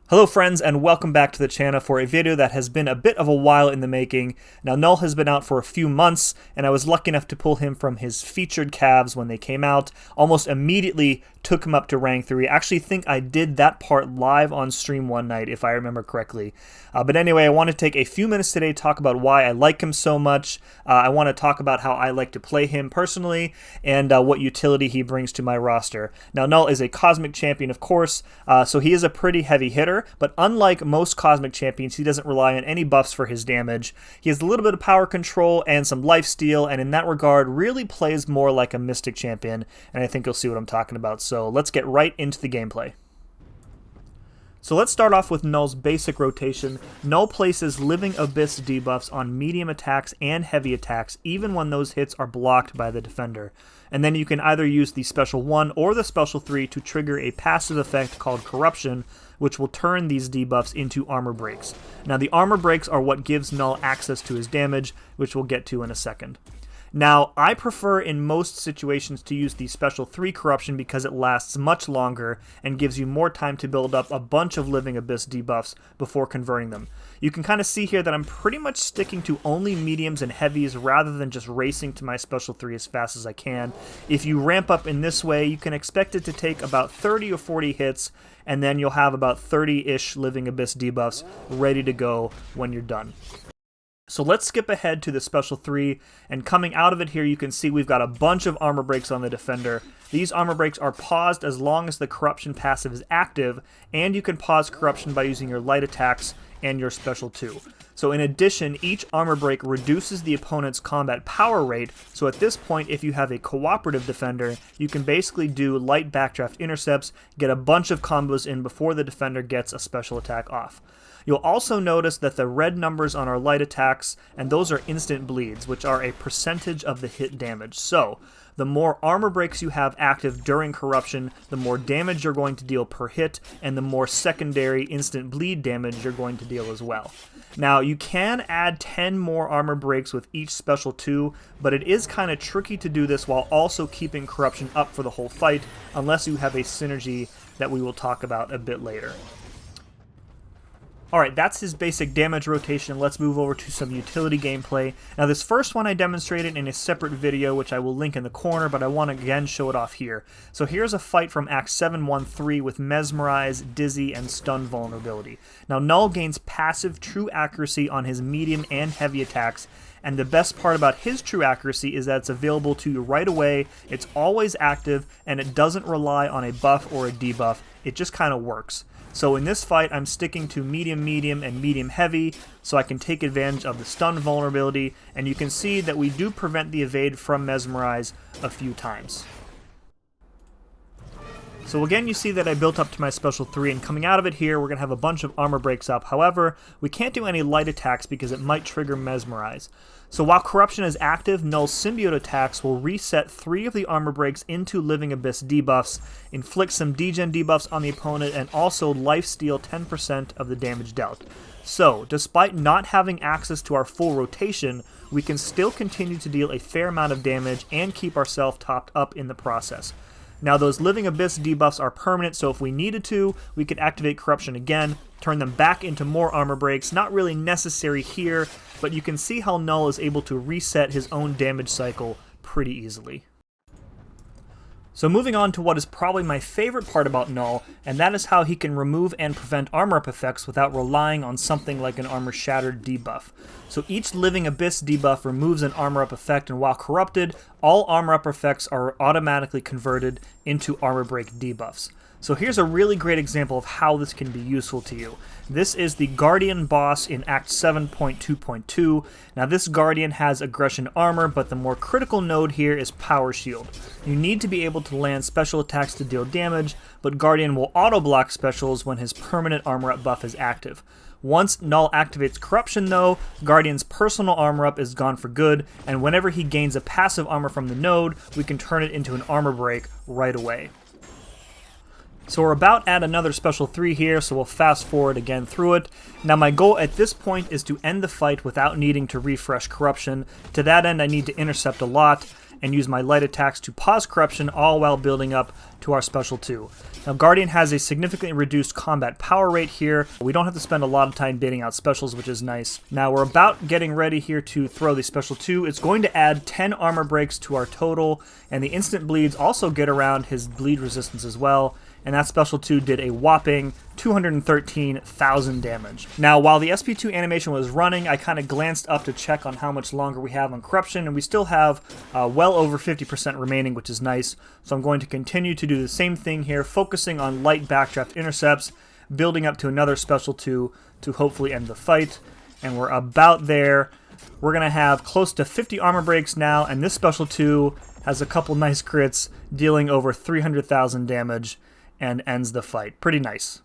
Hello friends, and welcome back to the channel for a video that has been a bit of a while in the making. Now Knull has been out for a few months, and I was lucky enough to pull him from his featured calves when they came out. Almost immediately took him up to rank 3. I actually think I did that part live on stream one night, if I remember correctly. But anyway, I want to take a few minutes today to talk about why I like him so much. I want to talk about how I like to play him personally, and what utility he brings to my roster. Now Knull is a Cosmic Champion, of course, so he is a pretty heavy hitter. But unlike most Cosmic Champions, he doesn't rely on any buffs for his damage. He has a little bit of power control and some lifesteal, and in that regard really plays more like a Mystic Champion, and I think you'll see what I'm talking about. So let's get right into the gameplay. So let's start off with Knull's basic rotation. Knull places Living Abyss debuffs on medium attacks and heavy attacks, even when those hits are blocked by the defender. And then you can either use the Special 1 or the Special 3 to trigger a passive effect called Corruption, which will turn these debuffs into armor breaks. Now the armor breaks are what gives Knull access to his damage, which we'll get to in a second. Now, I prefer in most situations to use the Special 3 Corruption because it lasts much longer and gives you more time to build up a bunch of Living Abyss debuffs before converting them. You can kind of see here that I'm pretty much sticking to only mediums and heavies rather than just racing to my Special 3 as fast as I can. If you ramp up in this way, you can expect it to take about 30 or 40 hits, and then you'll have about 30-ish Living Abyss debuffs ready to go when you're done. So let's skip ahead to the Special 3, and coming out of it here you can see we've got a bunch of armor breaks on the defender. These armor breaks are paused as long as the Corruption passive is active, and you can pause Corruption by using your light attacks and your Special 2. So in addition, each armor break reduces the opponent's combat power rate, so at this point if you have a cooperative defender, you can basically do light backdraft intercepts, get a bunch of combos in before the defender gets a special attack off. You'll also notice that the red numbers on our light attacks, and those are instant bleeds, which are a percentage of the hit damage. So, the more armor breaks you have active during Corruption, the more damage you're going to deal per hit, and the more secondary instant bleed damage you're going to deal as well. Now, you can add 10 more armor breaks with each Special 2, but it is kind of tricky to do this while also keeping Corruption up for the whole fight, unless you have a synergy that we will talk about a bit later. Alright, that's his basic damage rotation. Let's move over to some utility gameplay. Now this first one I demonstrated in a separate video, which I will link in the corner, but I want to again show it off here. So here's a fight from Act 713 with Mesmerize, Dizzy, and Stun vulnerability. Now Knull gains passive true accuracy on his medium and heavy attacks, and the best part about his true accuracy is that it's available to you right away, it's always active, and it doesn't rely on a buff or a debuff. It just kind of works. So in this fight, I'm sticking to medium-medium and medium-heavy, so I can take advantage of the stun vulnerability, and you can see that we do prevent the evade from Mesmerize a few times. So again, you see that I built up to my Special 3, and coming out of it here, we're going to have a bunch of armor breaks up. However, we can't do any light attacks because it might trigger Mesmerize. So while Corruption is active, Knull's symbiote attacks will reset 3 of the armor breaks into Living Abyss debuffs, inflict some degen debuffs on the opponent, and also lifesteal 10% of the damage dealt. So, despite not having access to our full rotation, we can still continue to deal a fair amount of damage and keep ourselves topped up in the process. Now those Living Abyss debuffs are permanent, so if we needed to, we could activate Corruption again, turn them back into more armor breaks. Not really necessary here, but you can see how Knull is able to reset his own damage cycle pretty easily. So moving on to what is probably my favorite part about Knull, and that is how he can remove and prevent armor up effects without relying on something like an Armor Shattered debuff. So each Living Abyss debuff removes an armor up effect, and while corrupted, all armor up effects are automatically converted into armor break debuffs. So here's a really great example of how this can be useful to you. This is the Guardian boss in Act 7.2.2. Now this Guardian has aggression armor, but the more critical node here is power shield. You need to be able to land special attacks to deal damage, but Guardian will auto-block specials when his permanent armor up buff is active. Once Knull activates Corruption though, Guardian's personal armor up is gone for good, and whenever he gains a passive armor from the node, we can turn it into an armor break right away. So we're about at another Special 3 here, so we'll fast forward again through it. Now my goal at this point is to end the fight without needing to refresh Corruption. To that end I need to intercept a lot, and use my light attacks to pause corruption, all while building up to our special 2. Now, Guardian has a significantly reduced combat power rate here. We don't have to spend a lot of time baiting out specials, which is nice. Now, we're about getting ready here to throw the special 2. It's going to add 10 armor breaks to our total, and the instant bleeds also get around his bleed resistance as well. And that special 2 did a whopping 213,000 damage. Now, while the SP2 animation was running, I kind of glanced up to check on how much longer we have on corruption, and we still have well over 50% remaining, which is nice. So I'm going to continue to do the same thing here, focusing on light backdraft intercepts, building up to another special 2 to hopefully end the fight. And we're about there. We're going to have close to 50 armor breaks now, and this special 2 has a couple nice crits, dealing over 300,000 damage, and ends the fight. Pretty nice.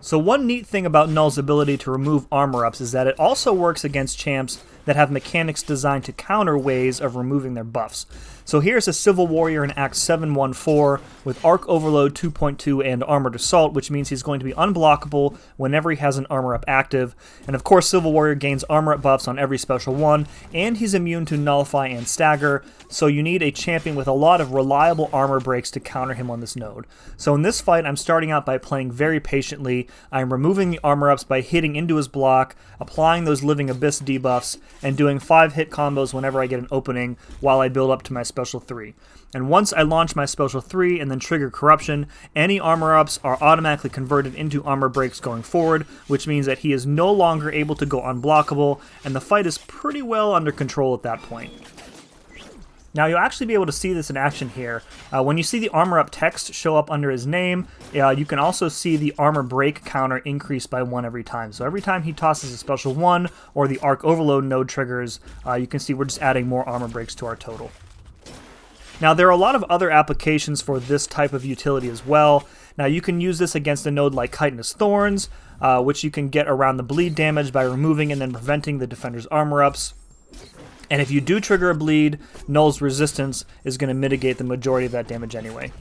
So one neat thing about Knull's ability to remove armor ups is that it also works against champs that have mechanics designed to counter ways of removing their buffs. So here's a Civil Warrior in Act 714 with Arc Overload 2.2 and Armored Assault, which means he's going to be unblockable whenever he has an armor up active. And of course, Civil Warrior gains armor up buffs on every special 1, and he's immune to Nullify and Stagger, so you need a champion with a lot of reliable armor breaks to counter him on this node. So in this fight, I'm starting out by playing very patiently. I'm removing the armor ups by hitting into his block, applying those Living Abyss debuffs, and doing 5 hit combos whenever I get an opening while I build up to my special 3. And once I launch my special 3 and then trigger corruption, any armor ups are automatically converted into armor breaks going forward, which means that he is no longer able to go unblockable, and the fight is pretty well under control at that point. Now, you'll actually be able to see this in action here. When you see the armor up text show up under his name, you can also see the armor break counter increase by 1 every time. So every time he tosses a special 1 or the Arc Overload node triggers, you can see we're just adding more armor breaks to our total. Now, there are a lot of other applications for this type of utility as well. Now, you can use this against a node like Chitinous Thorns, which you can get around the bleed damage by removing and then preventing the defender's armor ups. And if you do trigger a bleed, Knull's resistance is going to mitigate the majority of that damage anyway.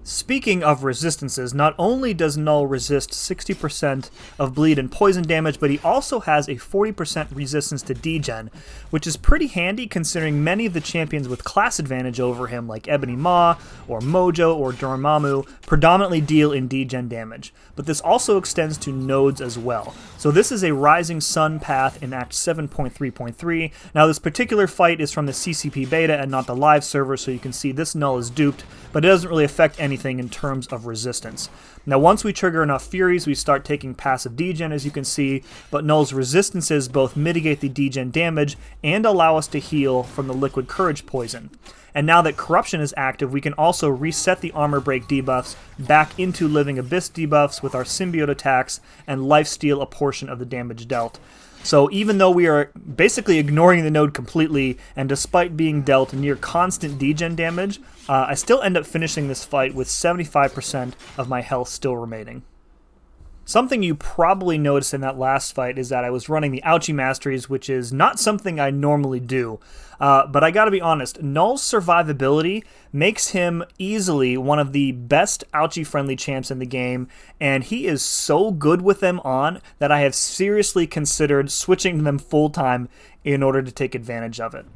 Speaking of resistances, not only does Knull resist 60% of bleed and poison damage, but he also has a 40% resistance to degen, which is pretty handy considering many of the champions with class advantage over him, like Ebony Maw, or Mojo, or Dormammu, predominantly deal in degen damage. But this also extends to nodes as well. So this is a Rising Sun path in Act 7.3.3. Now this particular fight is from the CCP beta and not the live server, so you can see this Knull is duped, but it doesn't really affect anything in terms of resistance. Now once we trigger enough Furies, we start taking passive degen, as you can see, but Knull's resistances both mitigate the degen damage and allow us to heal from the Liquid Courage poison. And now that Corruption is active, we can also reset the armor break debuffs back into Living Abyss debuffs with our symbiote attacks and lifesteal a portion of the damage dealt. So even though we are basically ignoring the node completely, and despite being dealt near constant degen damage, I still end up finishing this fight with 75% of my health still remaining. Something you probably noticed in that last fight is that I was running the ouchie masteries, which is not something I normally do. But I gotta be honest, Knull's survivability makes him easily one of the best ouchie-friendly champs in the game, and he is so good with them on that I have seriously considered switching to them full-time in order to take advantage of it.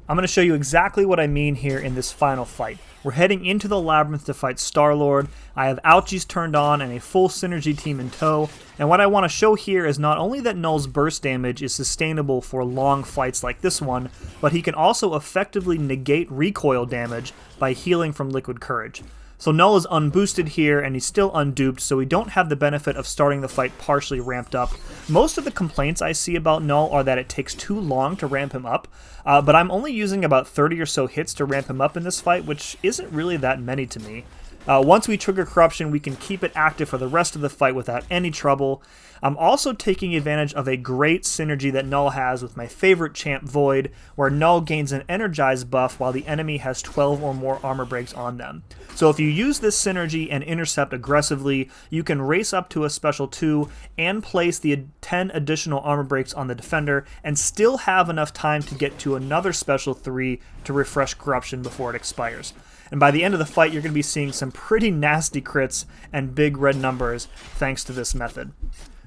I'm going to show you exactly what I mean here in this final fight. We're heading into the Labyrinth to fight Star-Lord. I have ouchies turned on and a full synergy team in tow. And what I want to show here is not only that Knull's burst damage is sustainable for long fights like this one, but he can also effectively negate recoil damage by healing from Liquid Courage. So Knull is unboosted here, and he's still unduped, so we don't have the benefit of starting the fight partially ramped up. Most of the complaints I see about Knull are that it takes too long to ramp him up, but I'm only using about 30 or so hits to ramp him up in this fight, which isn't really that many to me. Once we trigger Corruption, we can keep it active for the rest of the fight without any trouble. I'm also taking advantage of a great synergy that Knull has with my favorite champ, Void, where Knull gains an Energize buff while the enemy has 12 or more armor breaks on them. So if you use this synergy and intercept aggressively, you can race up to a special 2 and place the 10 additional armor breaks on the defender and still have enough time to get to another special 3 to refresh Corruption before it expires. And by the end of the fight, you're going to be seeing some pretty nasty crits and big red numbers thanks to this method.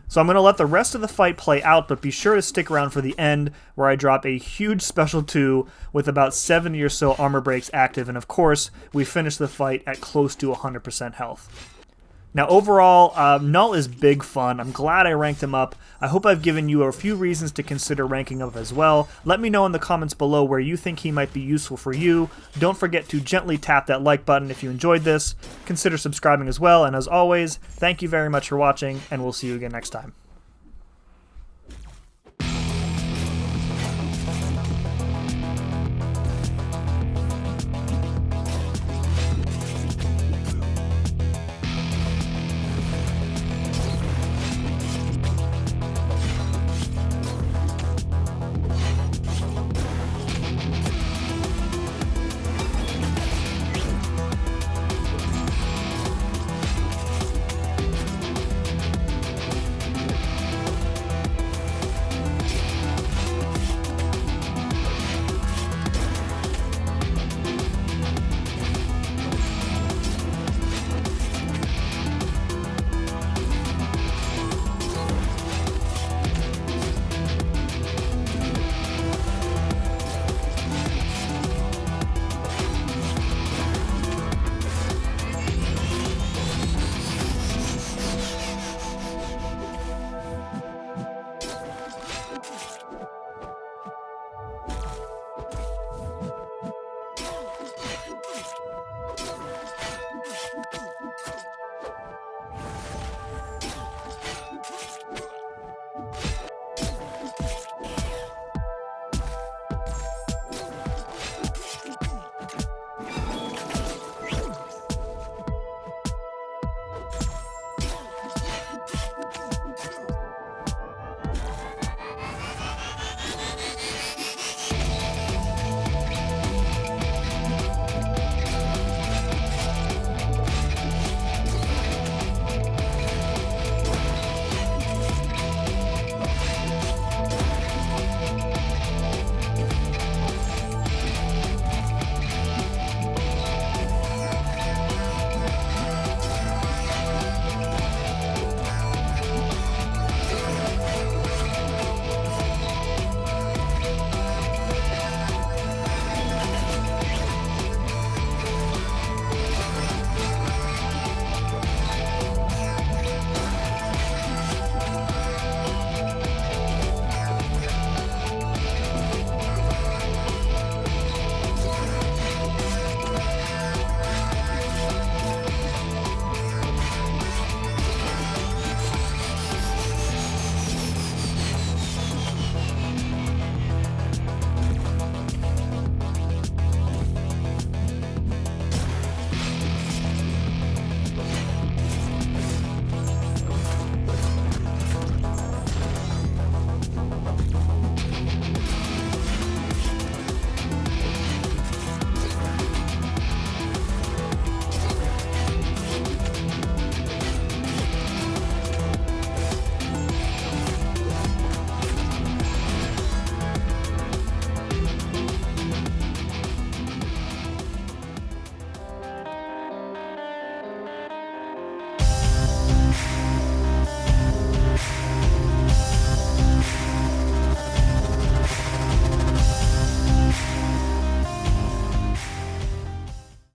So I'm going to let the rest of the fight play out, but be sure to stick around for the end, where I drop a huge special 2 with about 70 or so armor breaks active, and of course, we finish the fight at close to 100% health. Now overall, Knull is big fun. I'm glad I ranked him up. I hope I've given you a few reasons to consider ranking up as well. Let me know in the comments below where you think he might be useful for you. Don't forget to gently tap that like button if you enjoyed this. Consider subscribing as well, and as always, thank you very much for watching, and we'll see you again next time.